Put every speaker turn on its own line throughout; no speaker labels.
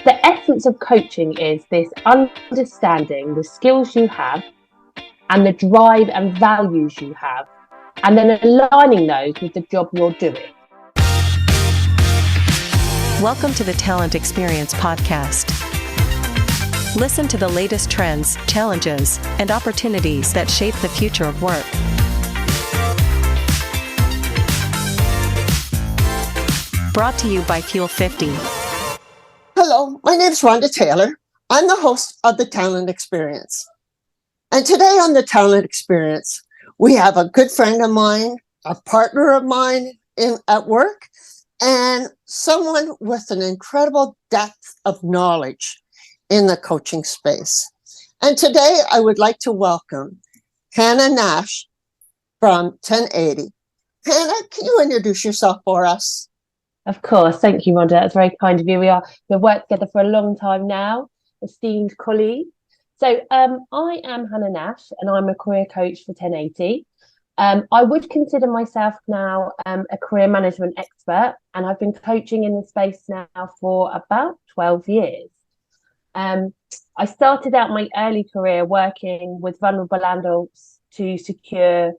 The essence of coaching is this understanding the skills you have and the drive and values you have, and then aligning those with the job you're doing.
Welcome to the Talent Experience podcast. Listen to the latest trends, challenges, and opportunities that shape the future of work. Brought to you by Fuel 50.
Hello, my name is Rhonda Taylor. I'm the host of the Talent Experience. And today on the Talent Experience, we have a good friend of mine, a partner of mine at work, and someone with an incredible depth of knowledge in the coaching space. And today I would like to welcome Hannah Nash from 1080. Hannah, can you introduce yourself for us?
Of course. Thank you, Rhonda. That's very kind of you. We've worked together for a long time now, esteemed colleague. So I am Hannah Nash and I'm a career coach for 1080. I would consider myself now a career management expert, and I've been coaching in the space now for about 12 years. I started out my early career working with vulnerable adults to secure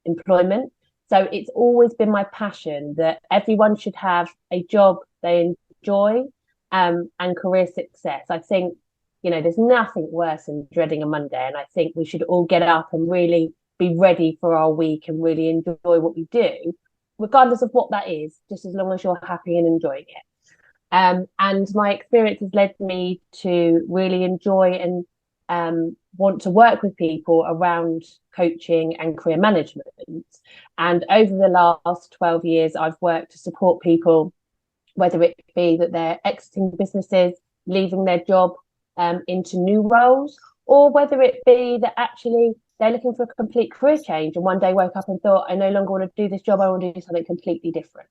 employment. So it's always been my passion that everyone should have a job they enjoy and career success. I think, there's nothing worse than dreading a Monday. And I think we should all get up and really be ready for our week and really enjoy what we do, regardless of what that is, just as long as you're happy and enjoying it. And my experience has led me to really enjoy and want to work with people around coaching and career management. And over the last 12 years, I've worked to support people, whether it be that they're exiting businesses, leaving their job into new roles, or whether it be that actually they're looking for a complete career change and one day woke up and thought, I no longer want to do this job, I want to do something completely different.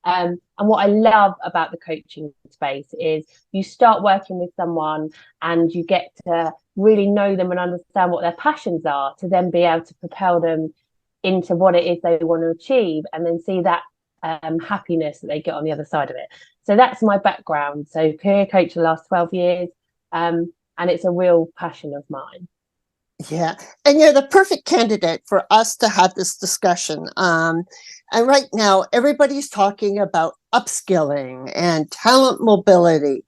And what I love about the coaching space is you start working with someone and you get to really know them and understand what their passions are, to then be able to propel them into what it is they want to achieve, and then see that happiness that they get on the other side of it. So that's my background. So career coach for the last 12 years, and it's a real passion of mine.
Yeah, and you're the perfect candidate for us to have this discussion. And right now, everybody's talking about upskilling and talent mobility.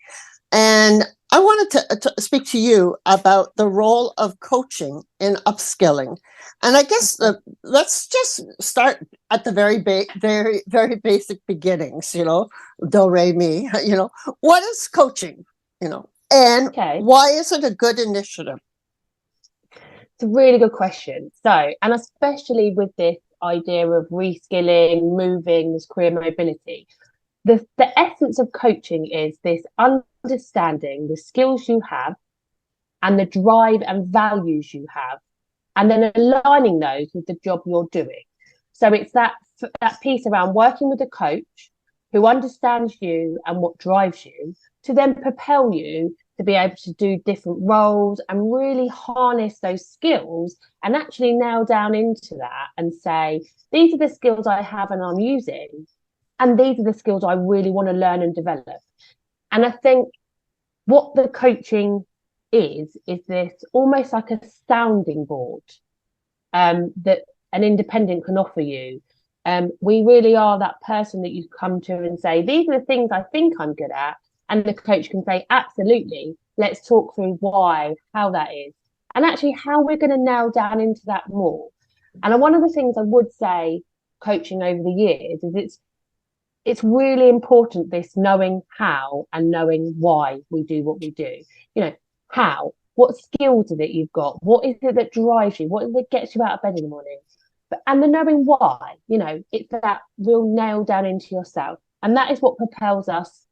And I wanted to speak to you about the role of coaching in upskilling. And I guess let's just start at the very basic beginnings, do, re, mi, what is coaching, and why is it a good initiative?
It's a really good question. So, and especially with this idea of reskilling, moving, this career mobility, the essence of coaching is this understanding the skills you have and the drive and values you have, and then aligning those with the job you're doing. So it's that piece around working with a coach who understands you and what drives you, to then propel you to be able to do different roles and really harness those skills and actually nail down into that and say, these are the skills I have and I'm using, and these are the skills I really want to learn and develop. And I think what the coaching is this almost like a sounding board that an independent can offer you. We really are that person that you come to and say, these are the things I think I'm good at. And the coach can say, absolutely, let's talk through why, how that is, and actually how we're going to nail down into that more. And one of the things I would say coaching over the years is it's really important, this knowing how and knowing why we do what we do. How, what skills is it you've got? What is it that drives you? What is it that gets you out of bed in the morning? And the knowing why, it's that real nail down into yourself. And that is what propels us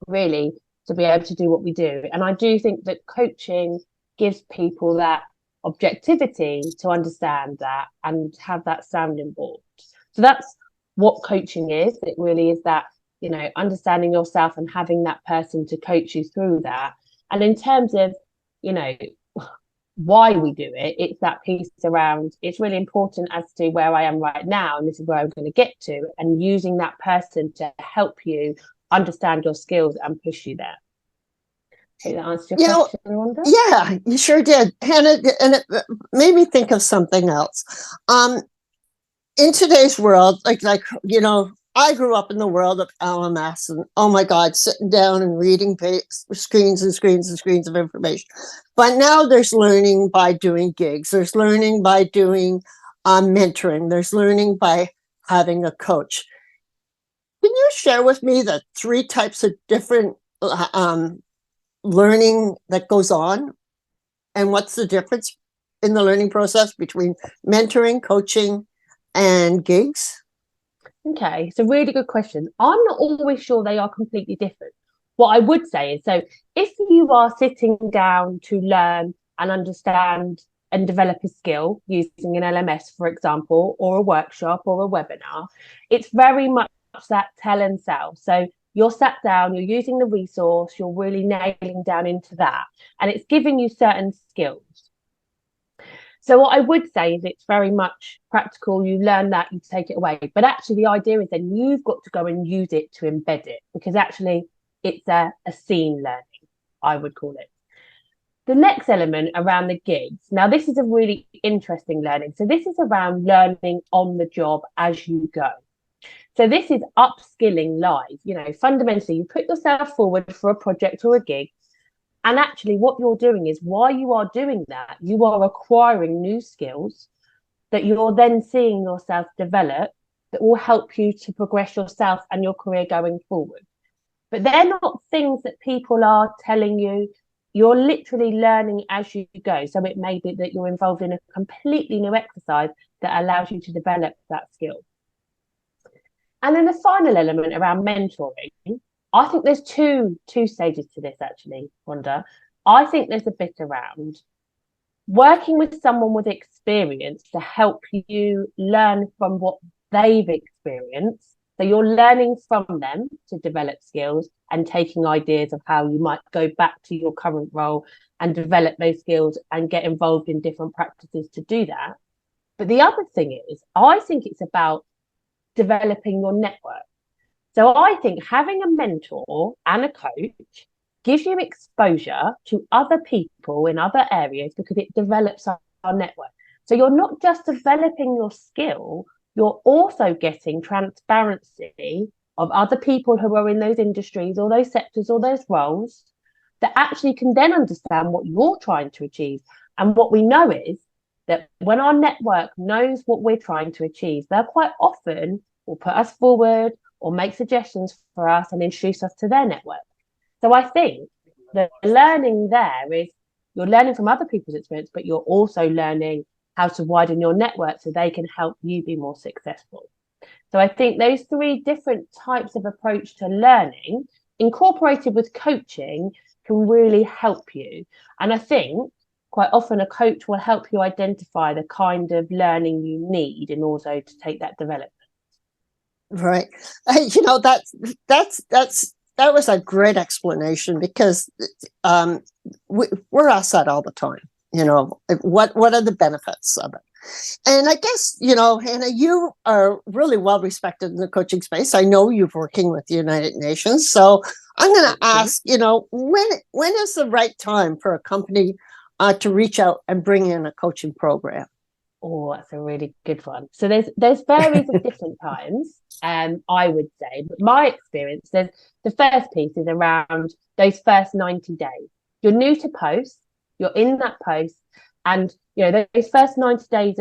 really to be able to do what we do. And I do think that coaching gives people that objectivity to understand that and have that sounding board. So that's what coaching is. It really is that, understanding yourself and having that person to coach you through that. And in terms of, why we do it, it's that piece around, it's really important as to where I am right now, and this is where I'm going to get to, and using that person to help you understand your skills and push you there. Did that answer your
You know,
question, Rhonda?
yeah, you sure did, Hannah, and it made me think of something else. In today's world, I grew up in the world of LMS, and oh my God, sitting down and reading screens and screens and screens of information. But now there's learning by doing gigs. There's learning by doing mentoring. There's learning by having a coach. Can you share with me the 3 types of different learning that goes on, and what's the difference in the learning process between mentoring, coaching, and gigs?
Okay, it's a really good question. I'm not always sure they are completely different. What I would say is, so if you are sitting down to learn and understand and develop a skill using an LMS, for example, or a workshop or a webinar, it's very much that tell and sell. So you're sat down, you're using the resource, you're really nailing down into that, and it's giving you certain skills. So what I would say is it's very much practical. You learn that, you take it away. But actually the idea is then you've got to go and use it to embed it, because actually it's a scene learning, I would call it. The next element around the gigs. Now, this is a really interesting learning. So this is around learning on the job as you go. So this is upskilling live. You know, fundamentally, you put yourself forward for a project or a gig. And actually, what you're doing is, while you are doing that, you are acquiring new skills that you're then seeing yourself develop that will help you to progress yourself and your career going forward. But they're not things that people are telling you. You're literally learning as you go. So it may be that you're involved in a completely new exercise that allows you to develop that skill. And then the final element around mentoring, I think there's two stages to this, actually, Rhonda. I think there's a bit around working with someone with experience to help you learn from what they've experienced. So you're learning from them to develop skills and taking ideas of how you might go back to your current role and develop those skills and get involved in different practices to do that. But the other thing is, I think it's about developing your network. So I think having a mentor and a coach gives you exposure to other people in other areas, because it develops our network. So you're not just developing your skill, you're also getting transparency of other people who are in those industries or those sectors or those roles that actually can then understand what you're trying to achieve. And what we know is that when our network knows what we're trying to achieve, they'll quite often will put us forward or make suggestions for us and introduce us to their network. So I think the learning there is you're learning from other people's experience, but you're also learning how to widen your network so they can help you be more successful. So I think those 3 different types of approach to learning incorporated with coaching can really help you. And I think quite often a coach will help you identify the kind of learning you need in order to take that development.
Right. That was a great explanation, because we're asked that all the time. What are the benefits of it? And I guess, Hannah, you are really well respected in the coaching space. I know you're working with the United Nations. So I'm going to ask, when is the right time for a company to reach out and bring in a coaching program?
Oh, that's a really good one. So there's various of different times, I would say. But my experience, the first piece is around those first 90 days. You're new to post, you're in that post, and those first 90 days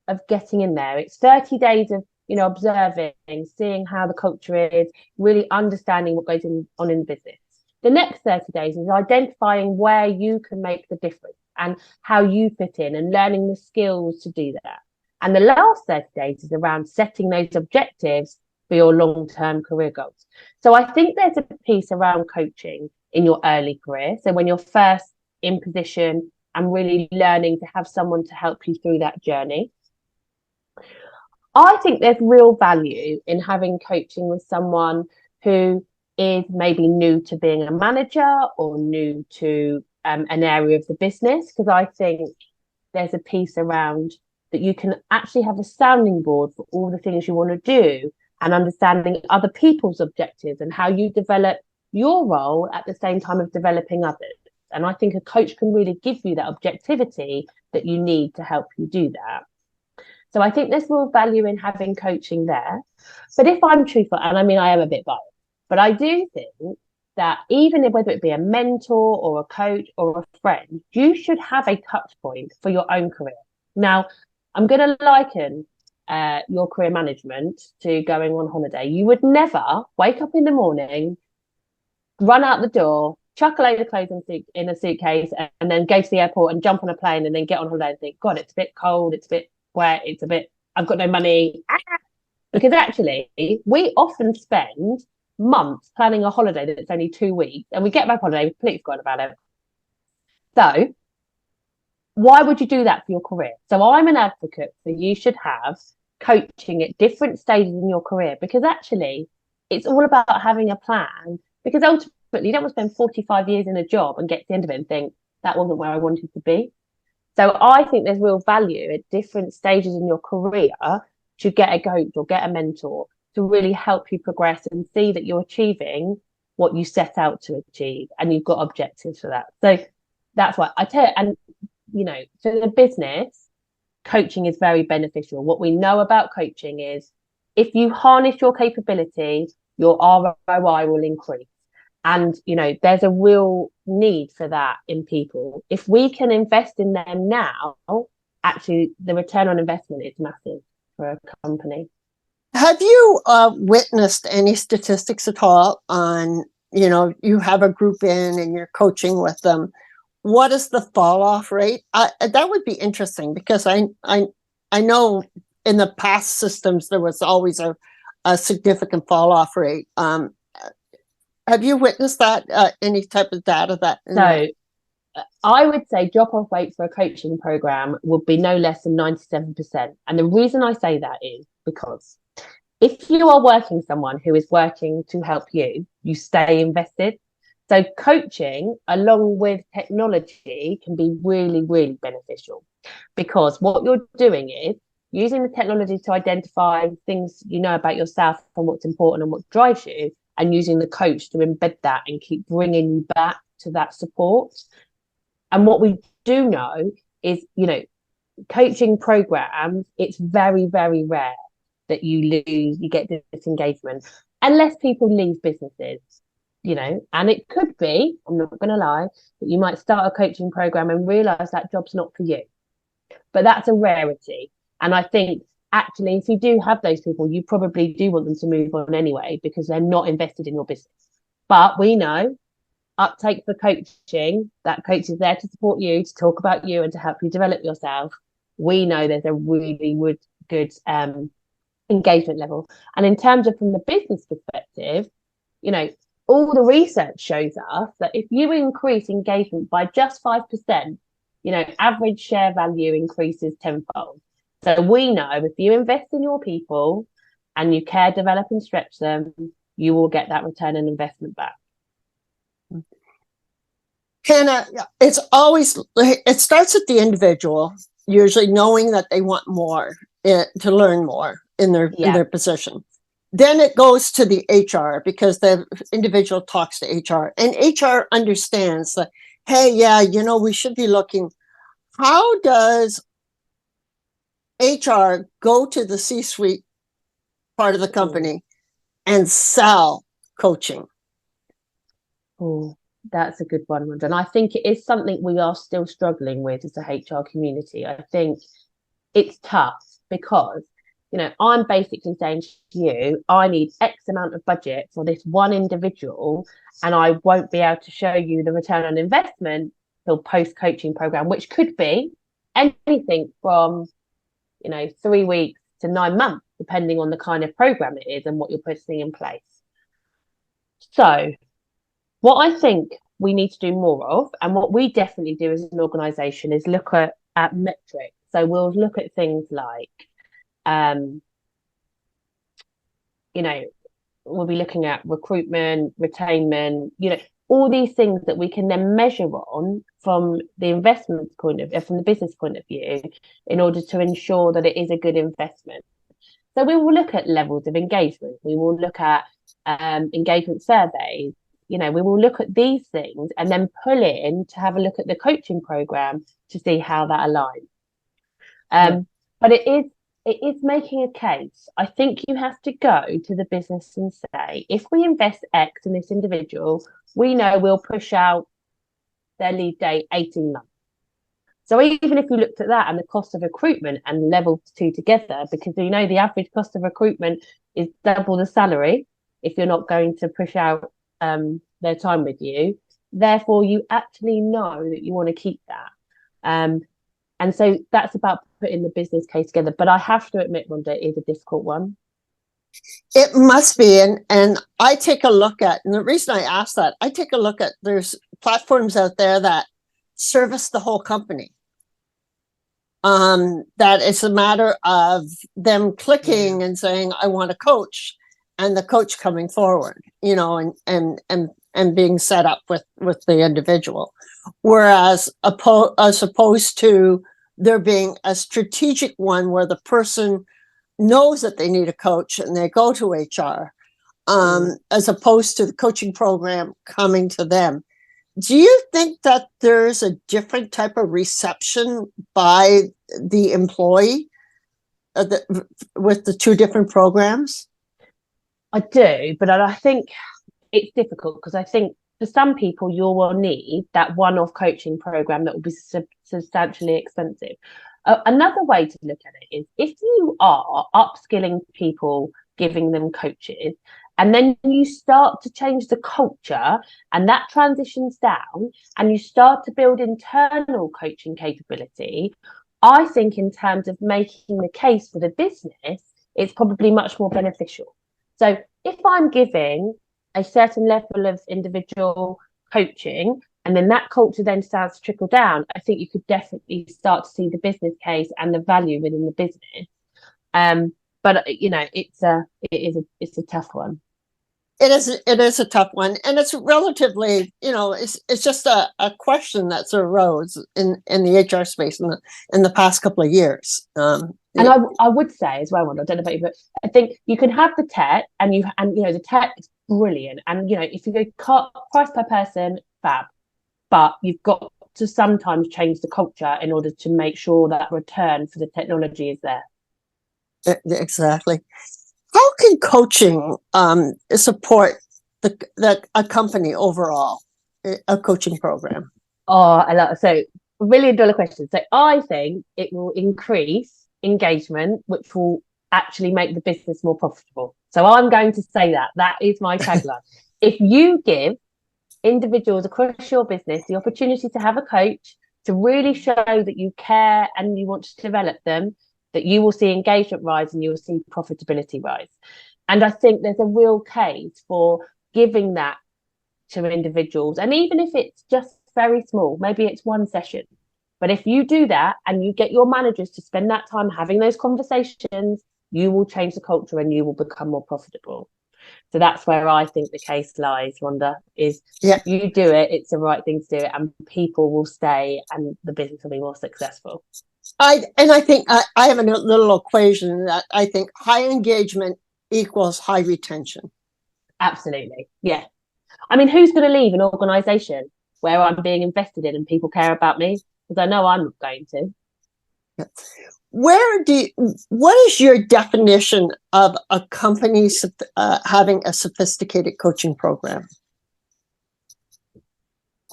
of getting in there. It's 30 days of observing, seeing how the culture is, really understanding what goes on in business. The next 30 days is identifying where you can make the difference and how you fit in and learning the skills to do that. And the last 30 days is around setting those objectives for your long-term career goals. So I think there's a piece around coaching in your early career. So when you're first in position and really learning to have someone to help you through that journey. I think there's real value in having coaching with someone who is maybe new to being a manager or new to an area of the business, because I think there's a piece around that you can actually have a sounding board for all the things you want to do and understanding other people's objectives and how you develop your role at the same time of developing others. And I think a coach can really give you that objectivity that you need to help you do that. So I think there's real value in having coaching there. But if I'm truthful, and I mean, I am a bit biased, but I do think that even if, whether it be a mentor or a coach or a friend, you should have a touch point for your own career. Now, I'm going to liken your career management to going on holiday. You would never wake up in the morning, run out the door, chuck a load of clothes in a suitcase, and then go to the airport and jump on a plane and then get on holiday and think, God, it's a bit cold, it's a bit wet, I've got no money. Because actually, we often spend months planning a holiday that's only 2 weeks, and we get back on holiday, we've completely forgotten about it. So why would you do that for your career? So I'm an advocate for you should have coaching at different stages in your career, because actually it's all about having a plan, because ultimately you don't want to spend 45 years in a job and get to the end of it and think that wasn't where I wanted to be. So I think there's real value at different stages in your career to get a coach or get a mentor to really help you progress and see that you're achieving what you set out to achieve, and you've got objectives for that. So that's why I tell you, and for the business, coaching is very beneficial. What we know about coaching is if you harness your capability, your ROI will increase. And, there's a real need for that in people. If we can invest in them now, actually, the return on investment is massive for a company.
Have you witnessed any statistics at all on, you have a group in and you're coaching with them? What is the fall off rate? That would be interesting, because I know in the past systems there was always a significant fall off rate. Have you witnessed that, any type of data that?
So I would say drop off rate for a coaching program would be no less than 97%. And the reason I say that is because if you are working someone who is working to help you, you stay invested. So coaching along with technology can be really, really beneficial, because what you're doing is using the technology to identify things you know about yourself and what's important and what drives you, and using the coach to embed that and keep bringing you back to that support. And what we do know is, coaching programs, it's very, very rare that you get disengagement, unless people leave businesses, and it could be, I'm not going to lie, that you might start a coaching program and realize that job's not for you. But that's a rarity. And I think actually, if you do have those people, you probably do want them to move on anyway, because they're not invested in your business. But we know uptake for coaching, that coach is there to support you, to talk about you and to help you develop yourself. We know there's a really good engagement level. And in terms of from the business perspective, all the research shows us that if you increase engagement by just 5%, average share value increases tenfold. So we know if you invest in your people and you care, develop and stretch them, you will get that return on investment back.
Hannah, it starts at the individual, usually knowing that they want more, to learn more in their position. Then it goes to the HR, because the individual talks to HR, and HR understands that, hey, we should be looking. How does HR go to the C-suite part of the company and sell coaching?
Oh, that's a good one, Rhonda. And I think it is something we are still struggling with as a HR community. I think it's tough because, I'm basically saying to you, I need X amount of budget for this one individual, and I won't be able to show you the return on investment till post-coaching program, which could be anything from 3 weeks to 9 months, depending on the kind of program it is and what you're putting in place. So what I think we need to do more of, and what we definitely do as an organisation, is look at metrics. So we'll look at things like, we'll be looking at recruitment, retainment, all these things that we can then measure on from the investment point of view, from the business point of view, in order to ensure that it is a good investment. So we will look at levels of engagement. We will look at engagement surveys. we will look at these things and then pull in to have a look at the coaching program to see how that aligns. But it is making a case. I think you have to go to the business and say, if we invest X in this individual, we know we'll push out their leave date 18 months. So even if you looked at that and the cost of recruitment and leveled two together, because the average cost of recruitment is double the salary if you're not going to push out their time with you. Therefore, you actually know that you want to keep that. And so that's about putting the business case together. But I have to admit, Rhonda, it is a difficult one.
It must be. And I take a look at, and the reason I ask that, I take a look at, there's platforms out there that service the whole company. That it's a matter of them clicking and saying, I want a coach, and the coach coming forward, and being set up with the individual. Whereas as opposed to there being a strategic one where the person knows that they need a coach and they go to HR, as opposed to the coaching program coming to them. Do you think that there's a different type of reception by the employee with the two different programs?
I do, but I think it's difficult because I think for some people you will need that one-off coaching program that will be substantially expensive. Another way to look at it is if you are upskilling people, giving them coaches, and then you start to change the culture and that transitions down and you start to build internal coaching capability, I think in terms of making the case for the business, it's probably much more beneficial. So if I'm giving a certain level of individual coaching and then that culture then starts to trickle down, I think you could definitely start to see the business case and the value within the business. But it's a tough one.
It is a tough one, and it's relatively, it's just a question that's arose in the HR space in the past couple of years.
And I would say as well, I don't know about you, but I think you can have the tech, and the tech is brilliant, and if you go price per person, fab, but you've got to sometimes change the culture in order to make sure that return for the technology is there.
Exactly. How can coaching support a company overall, a coaching program?
Oh, I love it. So $1 million question. So I think it will increase engagement, which will actually make the business more profitable. So I'm going to say that is my tagline. If you give individuals across your business the opportunity to have a coach, to really show that you care and you want to develop them, that you will see engagement rise and you will see profitability rise. And I think there's a real case for giving that to individuals. And even if it's just very small, maybe it's one session. But if you do that and you get your managers to spend that time having those conversations, you will change the culture and you will become more profitable. So that's where I think the case lies, Rhonda, is you do it, it's the right thing to do it, and people will stay and the business will be more successful.
I think I have a little equation that I think high engagement equals high retention.
Absolutely. Yeah. I mean, who's going to leave an organization where I'm being invested in and people care about me? Because I know I'm not going to.
Yeah. What is your definition of a company having a sophisticated coaching program?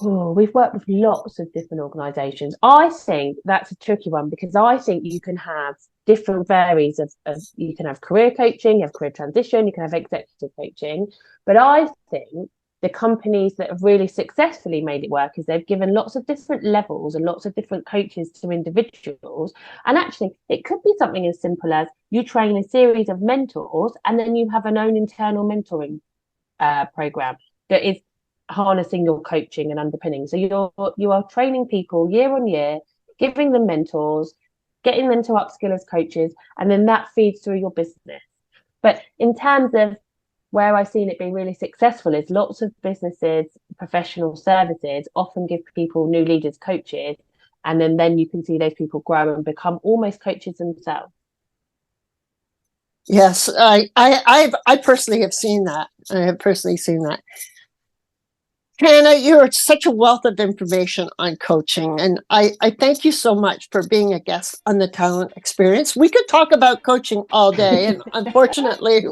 Oh, we've worked with lots of different organizations. I think that's a tricky one because I think you can have different varies of you can have career coaching, you have career transition, you can have executive coaching. But I think the companies that have really successfully made it work is they've given lots of different levels and lots of different coaches to individuals. And actually, it could be something as simple as you train a series of mentors and then you have an own internal mentoring program that is harnessing your coaching and underpinning. So you are training people year on year, giving them mentors, getting them to upskill as coaches, and then that feeds through your business. But in terms of where I've seen it be really successful is lots of businesses, professional services often give people new leaders coaches, and then you can see those people grow and become almost coaches themselves.
Yes, I personally have seen that. I have personally seen that. Hannah, you're such a wealth of information on coaching, and I thank you so much for being a guest on the Talent Experience. We could talk about coaching all day, and unfortunately,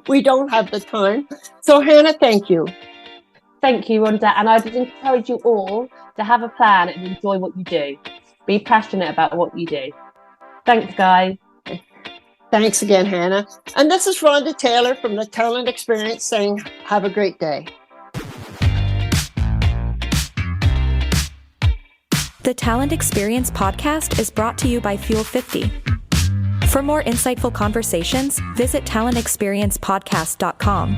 we don't have the time. So, Hannah, thank you.
Thank you, Rhonda. And I'd encourage you all to have a plan and enjoy what you do. Be passionate about what you do. Thanks, guys.
Thanks again, Hannah. And this is Rhonda Taylor from the Talent Experience saying, have a great day.
The Talent Experience podcast is brought to you by Fuel 50. For more insightful conversations, visit talentexperiencepodcast.com.